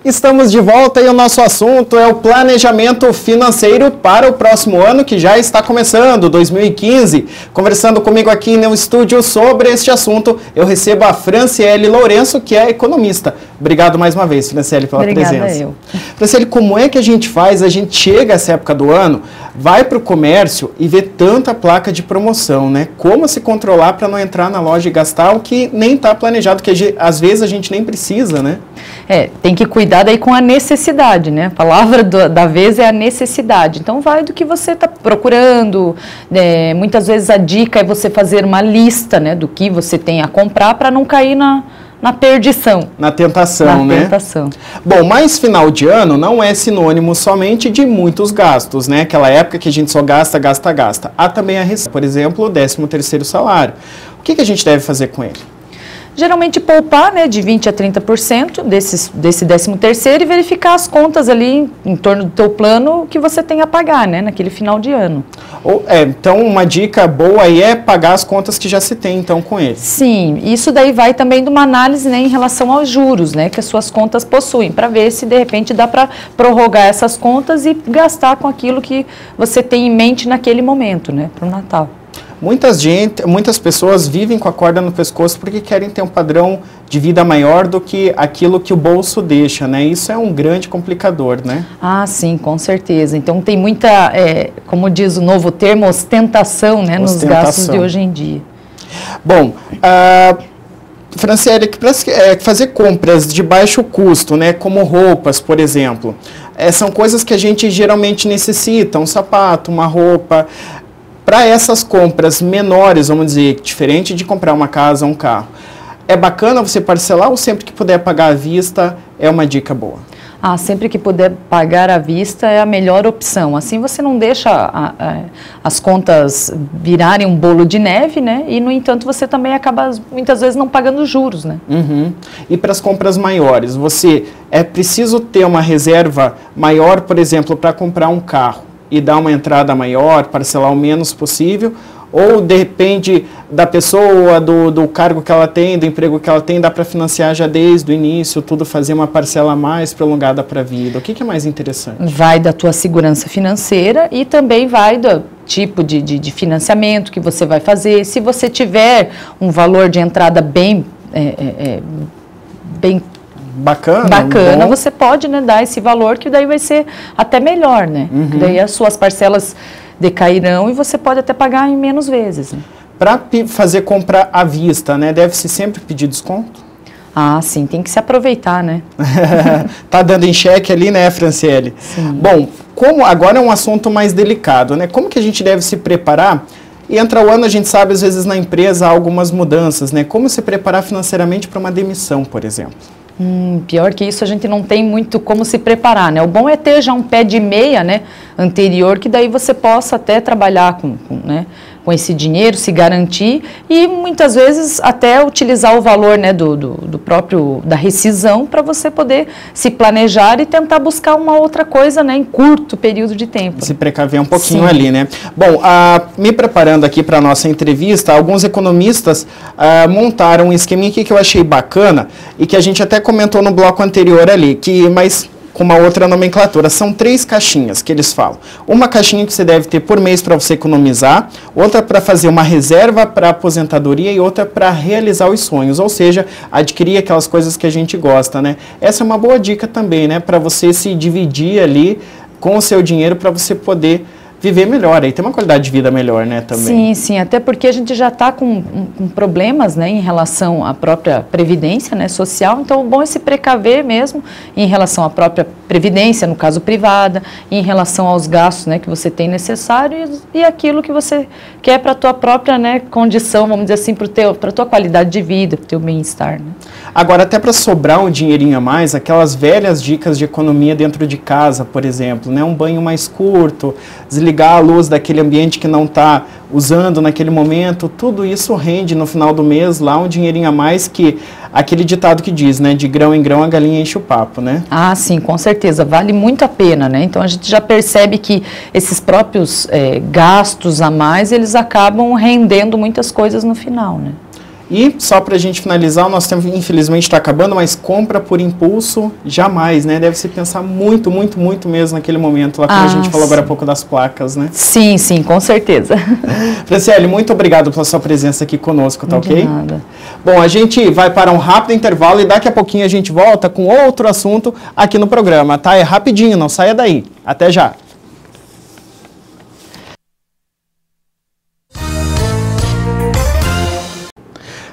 Estamos de volta e o nosso assunto é o planejamento financeiro para o próximo ano, que já está começando, 2015. Conversando comigo aqui no estúdio sobre este assunto, eu recebo a Franciele Lourenço, que é economista. Obrigado mais uma vez, Franciele, pela presença. Obrigada, Franciele, como é que a gente faz? A gente chega a essa época do ano, vai para o comércio e vê tanta placa de promoção, né? Como se controlar para não entrar na loja e gastar o que nem está planejado, que às vezes a gente nem precisa, né? Tem que cuidar daí com a necessidade, né? A palavra da vez é a necessidade. Então, vai do que você está procurando. Muitas vezes a dica é você fazer uma lista, né, do que você tem a comprar para não cair na perdição. Na tentação, né? Na tentação. Bom, mas final de ano não é sinônimo somente de muitos gastos, né? Aquela época que a gente só gasta. Há também a receita, por exemplo, o 13º salário. O que a gente deve fazer com ele? Geralmente poupar, né, de 20% a 30% desse 13º e verificar as contas ali em torno do teu plano que você tem a pagar, né, naquele final de ano. Então, uma dica boa aí é pagar as contas que já se tem, então, com ele. Sim, isso daí vai também de uma análise, né, em relação aos juros, né, que as suas contas possuem, para ver se, de repente, dá para prorrogar essas contas e gastar com aquilo que você tem em mente naquele momento, né, para o Natal. Muitas pessoas vivem com a corda no pescoço porque querem ter um padrão de vida maior do que aquilo que o bolso deixa, né? Isso é um grande complicador, né? Ah, sim, com certeza. Então tem muita, como diz o novo termo, ostentação, né, nos gastos de hoje em dia. Bom, Franciele, fazer compras de baixo custo, né, como roupas, por exemplo, são coisas que a gente geralmente necessita, um sapato, uma roupa. Para essas compras menores, vamos dizer, diferente de comprar uma casa ou um carro, é bacana você parcelar ou sempre que puder pagar à vista é uma dica boa? Sempre que puder pagar à vista é a melhor opção. Assim você não deixa as contas virarem um bolo de neve, né? E, no entanto, você também acaba, muitas vezes, não pagando juros, né? Uhum. E para as compras maiores, é preciso ter uma reserva maior, por exemplo, para comprar um carro e dar uma entrada maior, parcelar o menos possível, ou depende da pessoa, do cargo que ela tem, do emprego que ela tem, dá para financiar já desde o início, tudo fazer uma parcela mais prolongada para a vida? O que é mais interessante? Vai da tua segurança financeira e também vai do tipo de financiamento que você vai fazer. Se você tiver um valor de entrada bem bacana, você pode, né, dar esse valor que daí vai ser até melhor, né? Uhum. Daí as suas parcelas decairão e você pode até pagar em menos vezes. Né? Para fazer compra à vista, né, deve-se sempre pedir desconto? Sim, tem que se aproveitar, né? Tá dando em xeque ali, né, Franciele? Sim. Bom, agora é um assunto mais delicado, né? Como que a gente deve se preparar? E entra o ano, a gente sabe, às vezes na empresa há algumas mudanças, né? Como se preparar financeiramente para uma demissão, por exemplo? Pior que isso, a gente não tem muito como se preparar, né? O bom é ter já um pé de meia, né, anterior, que daí você possa até trabalhar com esse dinheiro, se garantir e muitas vezes até utilizar o valor, né, da rescisão para você poder se planejar e tentar buscar uma outra coisa, né, em curto período de tempo. Se precaver um pouquinho. Sim. Ali, né? Bom, me preparando aqui para a nossa entrevista, alguns economistas montaram um esqueminha aqui que eu achei bacana e que a gente até comentou no bloco anterior ali, mas com uma outra nomenclatura. São 3 caixinhas que eles falam. Uma caixinha que você deve ter por mês para você economizar, outra para fazer uma reserva para aposentadoria e outra para realizar os sonhos, ou seja, adquirir aquelas coisas que a gente gosta, né? Essa é uma boa dica também, né? Para você se dividir ali com o seu dinheiro para você poder viver melhor, aí ter uma qualidade de vida melhor, né, também. Sim, até porque a gente já está com problemas, né, em relação à própria previdência, né, social, então o bom é se precaver mesmo em relação à própria previdência, no caso privada, em relação aos gastos, né, que você tem necessário e aquilo que você quer para a tua própria, né, condição, vamos dizer assim, para a tua qualidade de vida, para o teu bem-estar, né. Agora, até para sobrar um dinheirinho a mais, aquelas velhas dicas de economia dentro de casa, por exemplo, né, um banho mais curto, desligar a luz daquele ambiente que não está usando naquele momento, tudo isso rende no final do mês lá um dinheirinho a mais, que aquele ditado que diz, né, de grão em grão a galinha enche o papo, né? Sim, com certeza, vale muito a pena, né? Então a gente já percebe que esses próprios gastos a mais, eles acabam rendendo muitas coisas no final, né? E só para a gente finalizar, o nosso tempo infelizmente está acabando, mas compra por impulso, jamais, né? Deve se pensar muito, muito, muito mesmo naquele momento, lá como a gente falou agora há pouco das placas, né? Sim, sim, com certeza. Franciele, muito obrigado pela sua presença aqui conosco, tá ok? De nada. Bom, a gente vai para um rápido intervalo e daqui a pouquinho a gente volta com outro assunto aqui no programa, tá? É rapidinho, não saia daí. Até já! –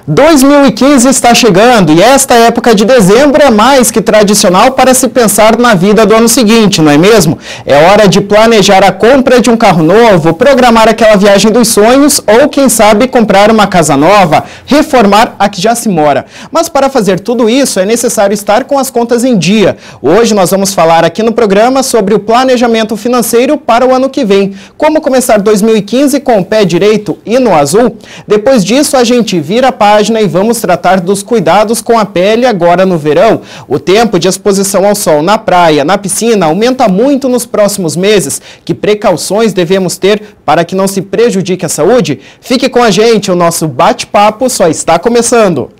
2015 está chegando e esta época de dezembro é mais que tradicional para se pensar na vida do ano seguinte, não é mesmo? É hora de planejar a compra de um carro novo, programar aquela viagem dos sonhos ou, quem sabe, comprar uma casa nova, reformar a que já se mora. Mas para fazer tudo isso é necessário estar com as contas em dia. Hoje nós vamos falar aqui no programa sobre o planejamento financeiro para o ano que vem. Como começar 2015 com o pé direito e no azul? Depois disso a gente vira a página e vamos tratar dos cuidados com a pele agora no verão. O tempo de exposição ao sol na praia, na piscina, aumenta muito nos próximos meses. Que precauções devemos ter para que não se prejudique a saúde? Fique com a gente, o nosso bate-papo só está começando.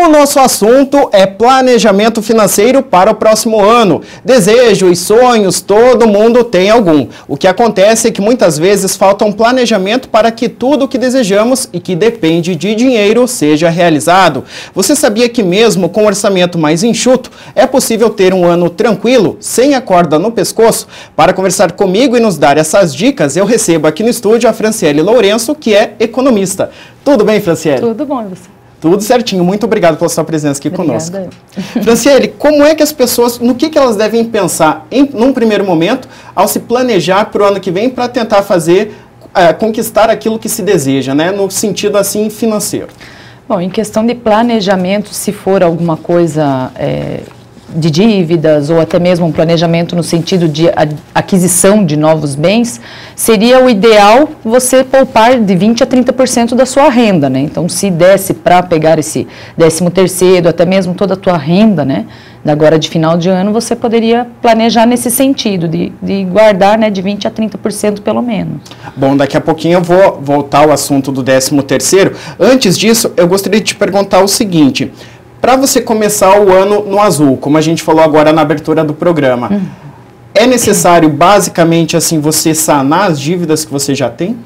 O nosso assunto é planejamento financeiro para o próximo ano. Desejos, sonhos, todo mundo tem algum. O que acontece é que muitas vezes falta um planejamento para que tudo o que desejamos e que depende de dinheiro seja realizado. Você sabia que mesmo com um orçamento mais enxuto, é possível ter um ano tranquilo, sem a corda no pescoço? Para conversar comigo e nos dar essas dicas, eu recebo aqui no estúdio a Franciele Lourenço, que é economista. Tudo bem, Franciele? Tudo bom, e você? Tudo certinho. Muito obrigado pela sua presença aqui conosco. Obrigada. Franciele, como é que as pessoas, no que elas devem pensar num primeiro momento, ao se planejar para o ano que vem para tentar fazer, conquistar aquilo que se deseja, né, no sentido assim financeiro? Bom, em questão de planejamento, se for alguma coisa de dívidas ou até mesmo um planejamento no sentido de aquisição de novos bens, seria o ideal você poupar de 20% a 30% da sua renda, né? Então, se desse para pegar esse 13º, até mesmo toda a tua renda, né? Agora de final de ano, você poderia planejar nesse sentido, de guardar, né, de 20% a 30% pelo menos. Bom, daqui a pouquinho eu vou voltar ao assunto do 13º. Antes disso, eu gostaria de te perguntar o seguinte: para você começar o ano no azul, como a gente falou agora na abertura do programa, é necessário, basicamente, assim, você sanar as dívidas que você já tem?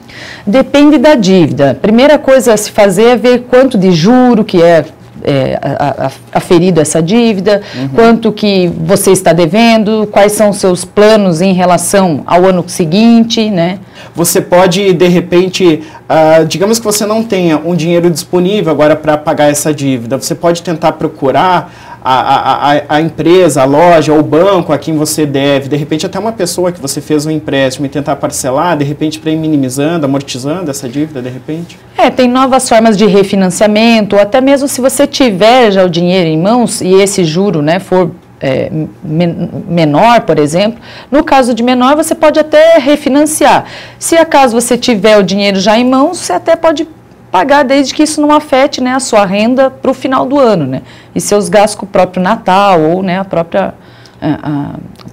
Depende da dívida. Primeira coisa a se fazer é ver quanto de juro que é aferido essa dívida, quanto que você está devendo, quais são os seus planos em relação ao ano seguinte, né? Você pode, de repente, digamos que você não tenha um dinheiro disponível agora para pagar essa dívida, você pode tentar procurar a empresa, a loja, ou o banco a quem você deve, de repente até uma pessoa que você fez um empréstimo e tentar parcelar, de repente para ir minimizando, amortizando essa dívida, de repente? Tem novas formas de refinanciamento, ou até mesmo se você tiver já o dinheiro em mãos e esse juro, né, for menor, por exemplo, no caso de menor você pode até refinanciar. Se acaso você tiver o dinheiro já em mãos, você até pode pagar desde que isso não afete, né, a sua renda para o final do ano, né, e seus gastos com o próprio Natal ou, né, o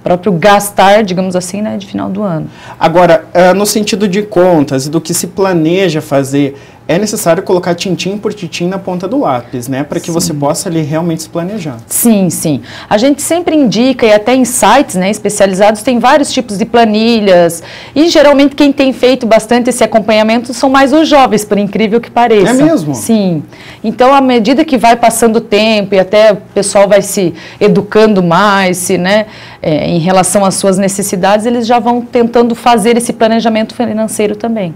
próprio gastar, digamos assim, né, de final do ano. Agora, no sentido de contas e do que se planeja fazer, é necessário colocar tintim por tintim na ponta do lápis, né? Para que você possa ali realmente se planejar. Sim, sim. A gente sempre indica, e até em sites, né, especializados, tem vários tipos de planilhas. E geralmente quem tem feito bastante esse acompanhamento são mais os jovens, por incrível que pareça. É mesmo? Sim. Então, à medida que vai passando o tempo e até o pessoal vai se educando mais, né, em relação às suas necessidades, eles já vão tentando fazer esse planejamento financeiro também.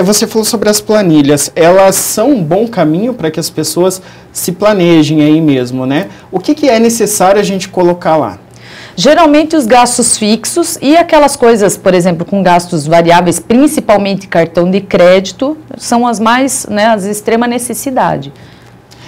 Você falou sobre as planilhas. Elas são um bom caminho para que as pessoas se planejem aí mesmo, né? O que é necessário a gente colocar lá? Geralmente os gastos fixos e aquelas coisas, por exemplo, com gastos variáveis, principalmente cartão de crédito, são as mais, né, as de extrema necessidade.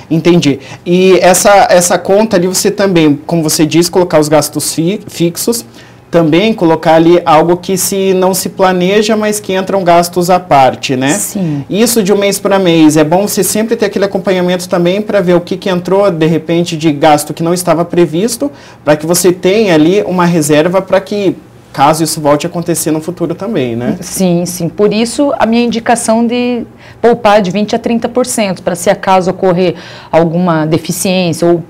Entendi. E essa conta ali você também, como você diz, colocar os gastos fixos, também colocar ali algo que não se planeja, mas que entram gastos à parte, né? Sim. Isso de um mês para mês, é bom você sempre ter aquele acompanhamento também para ver o que entrou, de repente, de gasto que não estava previsto, para que você tenha ali uma reserva para que, caso isso volte a acontecer no futuro também, né? Sim, sim. Por isso, a minha indicação de poupar de 20% a 30%, para se acaso ocorrer alguma deficiência ou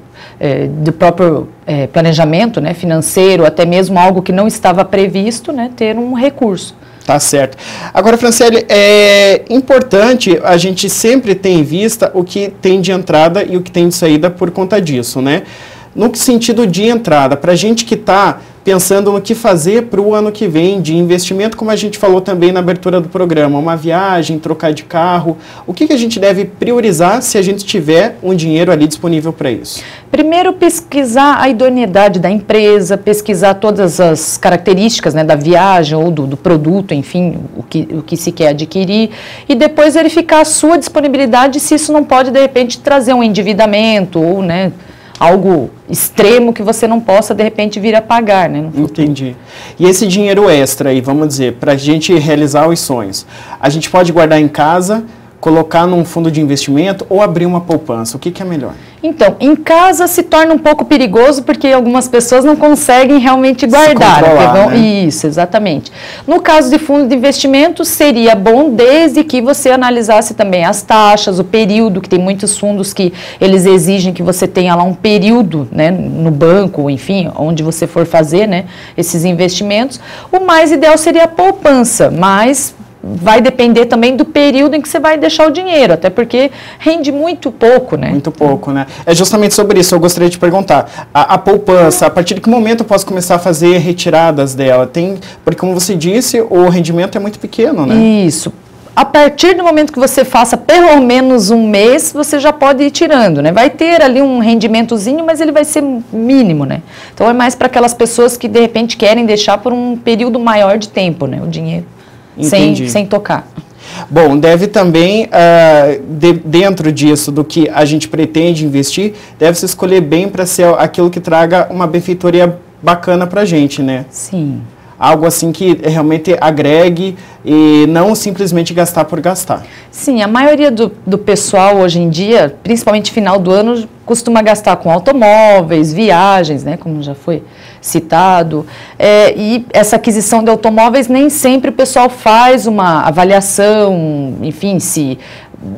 do próprio planejamento, né, financeiro, até mesmo algo que não estava previsto, né, ter um recurso. Tá certo. Agora, Franciele, é importante a gente sempre ter em vista o que tem de entrada e o que tem de saída por conta disso, né? No sentido de entrada, para a gente que está pensando no que fazer para o ano que vem, de investimento, como a gente falou também na abertura do programa, uma viagem, trocar de carro, o que a gente deve priorizar se a gente tiver um dinheiro ali disponível para isso? Primeiro, pesquisar a idoneidade da empresa, pesquisar todas as características, né, da viagem ou do produto, enfim, o que se quer adquirir, e depois verificar a sua disponibilidade, se isso não pode, de repente, trazer um endividamento ou, né, algo extremo que você não possa, de repente, vir a pagar, né? Entendi. E esse dinheiro extra aí, vamos dizer, para a gente realizar os sonhos, a gente pode guardar em casa, colocar num fundo de investimento ou abrir uma poupança? O que é melhor? Então, em casa se torna um pouco perigoso porque algumas pessoas não conseguem realmente guardar. Né? Isso, exatamente. No caso de fundo de investimento, seria bom desde que você analisasse também as taxas, o período, que tem muitos fundos que eles exigem que você tenha lá um período, né, no banco, enfim, onde você for fazer, né, esses investimentos. O mais ideal seria a poupança, mas vai depender também do período em que você vai deixar o dinheiro, até porque rende muito pouco, né? Muito pouco, né? É justamente sobre isso, eu gostaria de perguntar. A poupança, a partir de que momento eu posso começar a fazer retiradas dela? Porque, como você disse, o rendimento é muito pequeno, né? Isso. A partir do momento que você faça pelo menos um mês, você já pode ir tirando, né? Vai ter ali um rendimentozinho, mas ele vai ser mínimo, né? Então, é mais para aquelas pessoas que, de repente, querem deixar por um período maior de tempo, né? O dinheiro. Sem tocar. Bom, deve também, dentro disso, do que a gente pretende investir, deve se escolher bem para ser aquilo que traga uma benfeitoria bacana para a gente, né? Sim. Algo assim que realmente agregue e não simplesmente gastar por gastar. Sim, a maioria do pessoal hoje em dia, principalmente final do ano, costuma gastar com automóveis, viagens, né, como já foi citado, e essa aquisição de automóveis nem sempre o pessoal faz uma avaliação, enfim,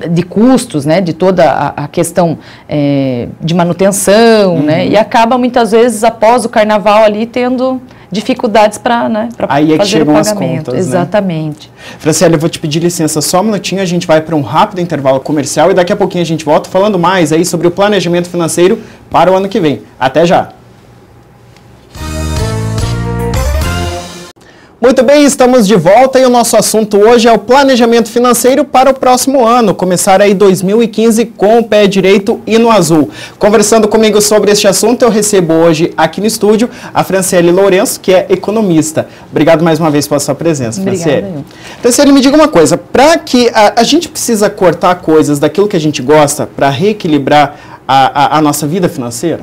de custos, né, de toda a questão de manutenção, né, e acaba muitas vezes após o carnaval ali tendo dificuldades para aí fazer chegam o pagamento. As contas, exatamente. Né? Franciele, eu vou te pedir licença só um minutinho, a gente vai para um rápido intervalo comercial e daqui a pouquinho a gente volta falando mais aí sobre o planejamento financeiro para o ano que vem. Até já! Muito bem, estamos de volta e o nosso assunto hoje é o planejamento financeiro para o próximo ano, começar aí 2015 com o pé direito e no azul. Conversando comigo sobre este assunto, eu recebo hoje aqui no estúdio a Franciele Lourenço, que é economista. Obrigado mais uma vez pela sua presença, Franciele. Obrigada. Franciele, me diga uma coisa, para que a gente precisa cortar coisas daquilo que a gente gosta para reequilibrar a nossa vida financeira?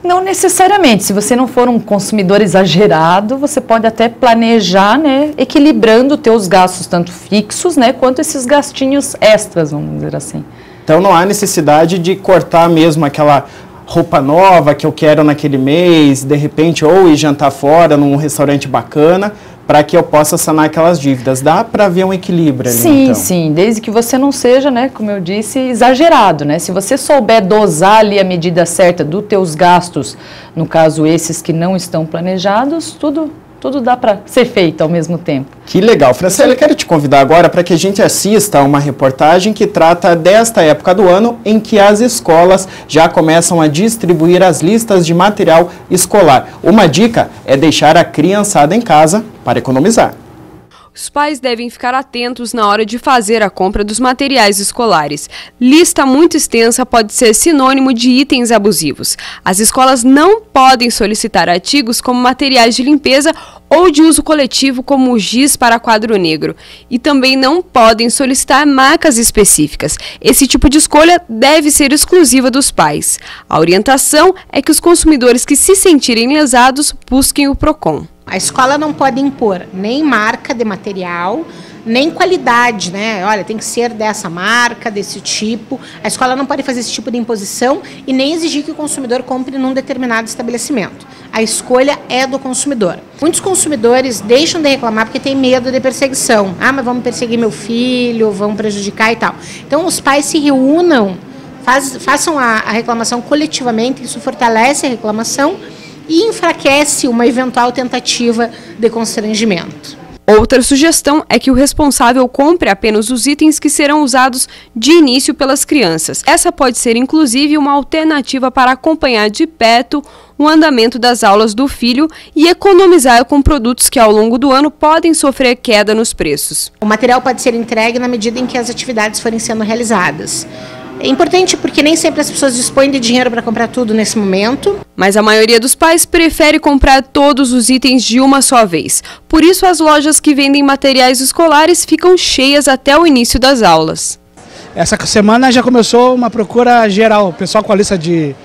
Não necessariamente. Se você não for um consumidor exagerado, você pode até planejar, né, equilibrando os teus gastos, tanto fixos, né, quanto esses gastinhos extras, vamos dizer assim. Então não há necessidade de cortar mesmo aquela roupa nova que eu quero naquele mês, de repente, ou ir jantar fora num restaurante bacana, para que eu possa sanar aquelas dívidas. Dá para haver um equilíbrio ali, sim, então? Sim, desde que você não seja, né, como eu disse, exagerado, né? Se você souber dosar ali a medida certa dos teus gastos, no caso esses que não estão planejados, tudo dá para ser feito ao mesmo tempo. Que legal. Franciele, eu quero te convidar agora para que a gente assista a uma reportagem que trata desta época do ano em que as escolas já começam a distribuir as listas de material escolar. Uma dica é deixar a criançada em casa para economizar. Os pais devem ficar atentos na hora de fazer a compra dos materiais escolares. Lista muito extensa pode ser sinônimo de itens abusivos. As escolas não podem solicitar artigos como materiais de limpeza ou de uso coletivo como o giz para quadro negro. E também não podem solicitar marcas específicas. Esse tipo de escolha deve ser exclusiva dos pais. A orientação é que os consumidores que se sentirem lesados busquem o PROCON. A escola não pode impor nem marca de material, nem qualidade, né? Olha, tem que ser dessa marca, desse tipo. A escola não pode fazer esse tipo de imposição e nem exigir que o consumidor compre num determinado estabelecimento. A escolha é do consumidor. Muitos consumidores deixam de reclamar porque tem medo de perseguição. Ah, mas vão perseguir meu filho, vão prejudicar e tal. Então, os pais se reúnam, façam a reclamação coletivamente, isso fortalece a reclamação e enfraquece uma eventual tentativa de constrangimento. Outra sugestão é que o responsável compre apenas os itens que serão usados de início pelas crianças. Essa pode ser, inclusive, uma alternativa para acompanhar de perto o andamento das aulas do filho e economizar com produtos que, ao longo do ano, podem sofrer queda nos preços. O material pode ser entregue na medida em que as atividades forem sendo realizadas. É importante porque nem sempre as pessoas dispõem de dinheiro para comprar tudo nesse momento. Mas a maioria dos pais prefere comprar todos os itens de uma só vez. Por isso, as lojas que vendem materiais escolares ficam cheias até o início das aulas. Essa semana já começou uma procura geral, o pessoal com a lista de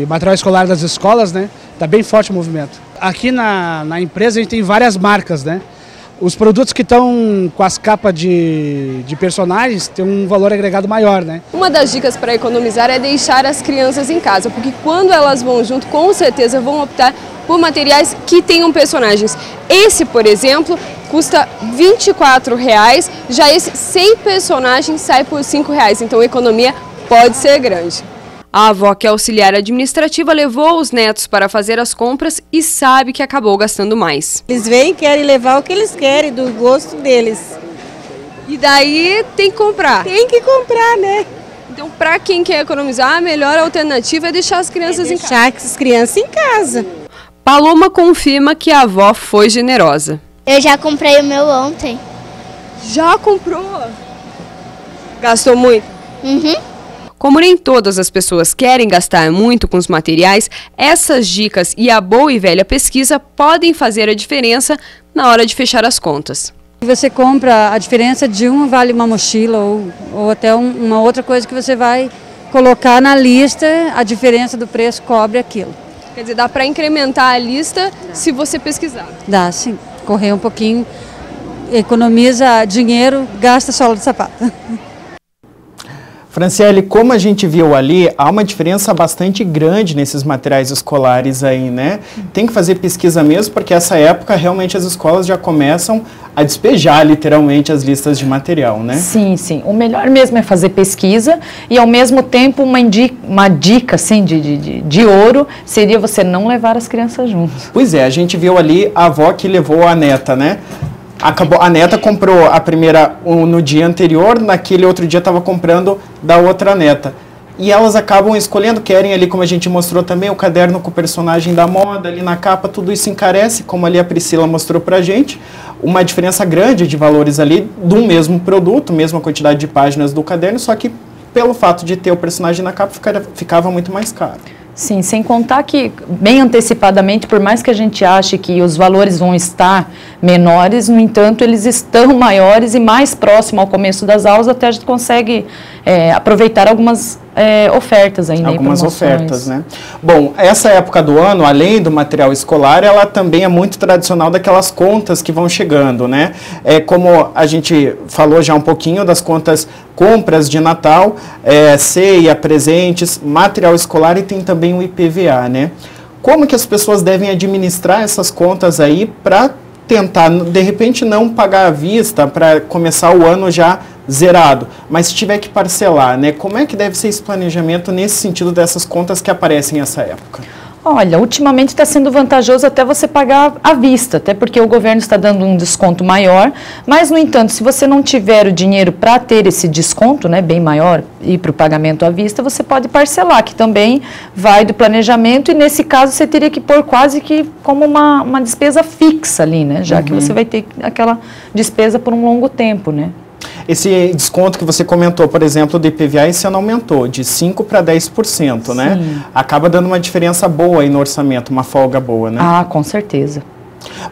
material escolar das escolas, né? Tá bem forte o movimento. Aqui na empresa a gente tem várias marcas, né? Os produtos que estão com as capas de personagens têm um valor agregado maior, né? Uma das dicas para economizar é deixar as crianças em casa, porque quando elas vão junto, com certeza vão optar por materiais que tenham personagens. Esse, por exemplo, custa R$ 24,00, já esse sem personagens sai por R$ 5,00, então a economia pode ser grande. A avó, que é auxiliar administrativa, levou os netos para fazer as compras e sabe que acabou gastando mais. Eles vêm e querem levar o que eles querem, do gosto deles. E daí tem que comprar? Tem que comprar, né? Então, para quem quer economizar, a melhor alternativa é deixar as crianças em casa. Deixar as crianças em casa. Paloma confirma que a avó foi generosa. Eu já comprei o meu ontem. Já comprou? Gastou muito? Uhum. Como nem todas as pessoas querem gastar muito com os materiais, essas dicas e a boa e velha pesquisa podem fazer a diferença na hora de fechar as contas. Você compra a diferença de vale uma mochila ou até uma outra coisa que você vai colocar na lista, a diferença do preço cobre aquilo. Quer dizer, dá para incrementar a lista se você pesquisar? Dá, sim. Correr um pouquinho, economiza dinheiro, gasta sola de sapato. Franciele, como a gente viu ali, há uma diferença bastante grande nesses materiais escolares aí, né? Tem que fazer pesquisa mesmo, porque essa época realmente as escolas já começam a despejar literalmente as listas de material, né? Sim, sim. O melhor mesmo é fazer pesquisa e ao mesmo tempo uma dica assim, de ouro seria você não levar as crianças juntos. Pois é, a gente viu ali a avó que levou a neta, né? A neta comprou a primeira no dia anterior, naquele outro dia estava comprando da outra neta. E elas acabam escolhendo, querem ali, como a gente mostrou também, o caderno com o personagem da moda, ali na capa, tudo isso encarece, como ali a Priscila mostrou pra gente, uma diferença grande de valores ali do mesmo produto, mesma quantidade de páginas do caderno, só que pelo fato de ter o personagem na capa ficava muito mais caro. Sim, sem contar que, bem antecipadamente, por mais que a gente ache que os valores vão estar menores, no entanto, eles estão maiores e mais próximo ao começo das aulas, até a gente consegue aproveitar algumas ofertas ainda. Algumas ofertas, né? Bom, essa época do ano, além do material escolar, ela também é muito tradicional daquelas contas que vão chegando, né? Como a gente falou já um pouquinho das compras de Natal, ceia, presentes, material escolar e tem também o IPVA, né? Como que as pessoas devem administrar essas contas aí para tentar, de repente, não pagar à vista para começar o ano já zerado, mas se tiver que parcelar, né? Como é que deve ser esse planejamento nesse sentido dessas contas que aparecem nessa época? Olha, ultimamente está sendo vantajoso até você pagar à vista, até porque o governo está dando um desconto maior, mas, no entanto, se você não tiver o dinheiro para ter esse desconto, né, bem maior, e para o pagamento à vista, você pode parcelar, que também vai do planejamento, e nesse caso você teria que pôr quase que como uma despesa fixa ali, né, já que você vai ter aquela despesa por um longo tempo, né. Esse desconto que você comentou, por exemplo, do IPVA, esse ano aumentou de 5% para 10%, né? Acaba dando uma diferença boa aí no orçamento, uma folga boa, né? Ah, com certeza.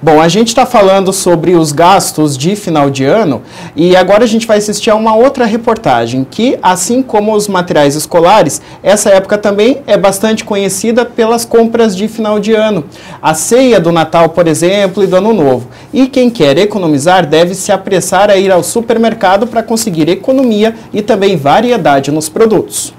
Bom, a gente está falando sobre os gastos de final de ano e agora a gente vai assistir a uma outra reportagem que, assim como os materiais escolares, essa época também é bastante conhecida pelas compras de final de ano. A ceia do Natal, por exemplo, e do Ano Novo. E quem quer economizar deve se apressar a ir ao supermercado para conseguir economia e também variedade nos produtos.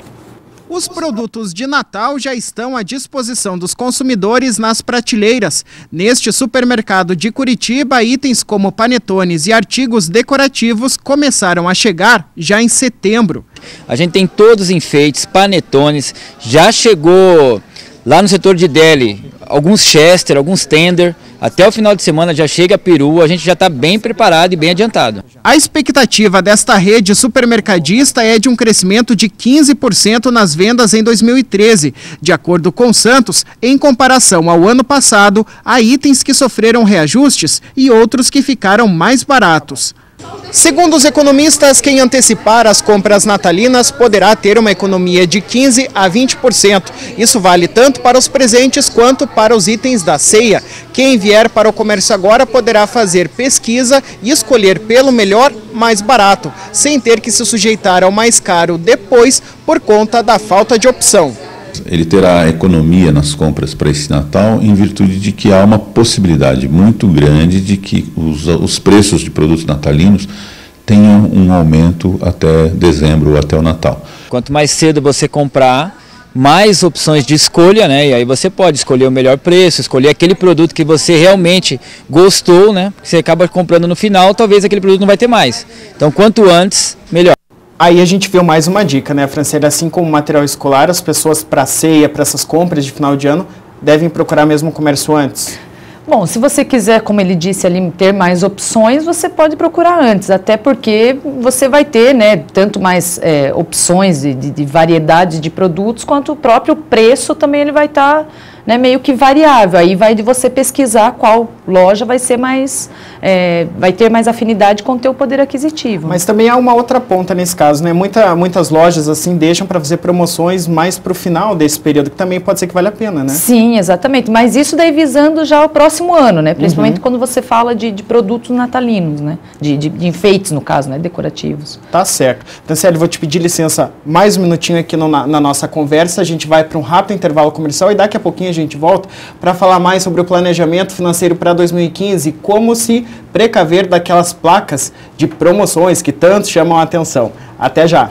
Os produtos de Natal já estão à disposição dos consumidores nas prateleiras. Neste supermercado de Curitiba, itens como panetones e artigos decorativos começaram a chegar já em setembro. A gente tem todos os enfeites, panetones, já chegou lá no setor de deli, alguns Chester, alguns Tender. Até o final de semana já chega a peru, a gente já está bem preparado e bem adiantado. A expectativa desta rede supermercadista é de um crescimento de 15% nas vendas em 2013. De acordo com Santos, em comparação ao ano passado, há itens que sofreram reajustes e outros que ficaram mais baratos. Segundo os economistas, quem antecipar as compras natalinas poderá ter uma economia de 15% a 20%. Isso vale tanto para os presentes quanto para os itens da ceia. Quem vier para o comércio agora poderá fazer pesquisa e escolher pelo melhor, mais barato, sem ter que se sujeitar ao mais caro depois por conta da falta de opção. Ele terá economia nas compras para esse Natal em virtude de que há uma possibilidade muito grande de que os preços de produtos natalinos tenham um aumento até dezembro ou até o Natal. Quanto mais cedo você comprar, mais opções de escolha, né? E aí você pode escolher o melhor preço, escolher aquele produto que você realmente gostou, né? Você acaba comprando no final, talvez aquele produto não vai ter mais. Então, quanto antes, melhor. Aí a gente viu mais uma dica, né, Franciele? Assim como o material escolar, as pessoas para ceia, para essas compras de final de ano, devem procurar mesmo o comércio antes. Bom, se você quiser, como ele disse ali, ter mais opções, você pode procurar antes, até porque você vai ter, né, tanto mais opções de variedade de produtos, quanto o próprio preço também ele vai estar, né, meio que variável. Aí vai de você pesquisar qual loja vai ser mais, vai ter mais afinidade com o teu poder aquisitivo. Mas também há uma outra ponta nesse caso, né? Muitas lojas assim deixam para fazer promoções mais para o final desse período, que também pode ser que vale a pena, né? Sim, exatamente. Mas isso daí visando já o próximo ano, né? Principalmente quando você fala de produtos natalinos, né? De enfeites, no caso, né? Decorativos. Tá certo. Franciele, vou te pedir licença mais um minutinho aqui na nossa conversa. A gente vai para um rápido intervalo comercial e daqui a pouquinho a gente volta para falar mais sobre o planejamento financeiro para 2015, como se precaver daquelas placas de promoções que tanto chamam a atenção. Até já!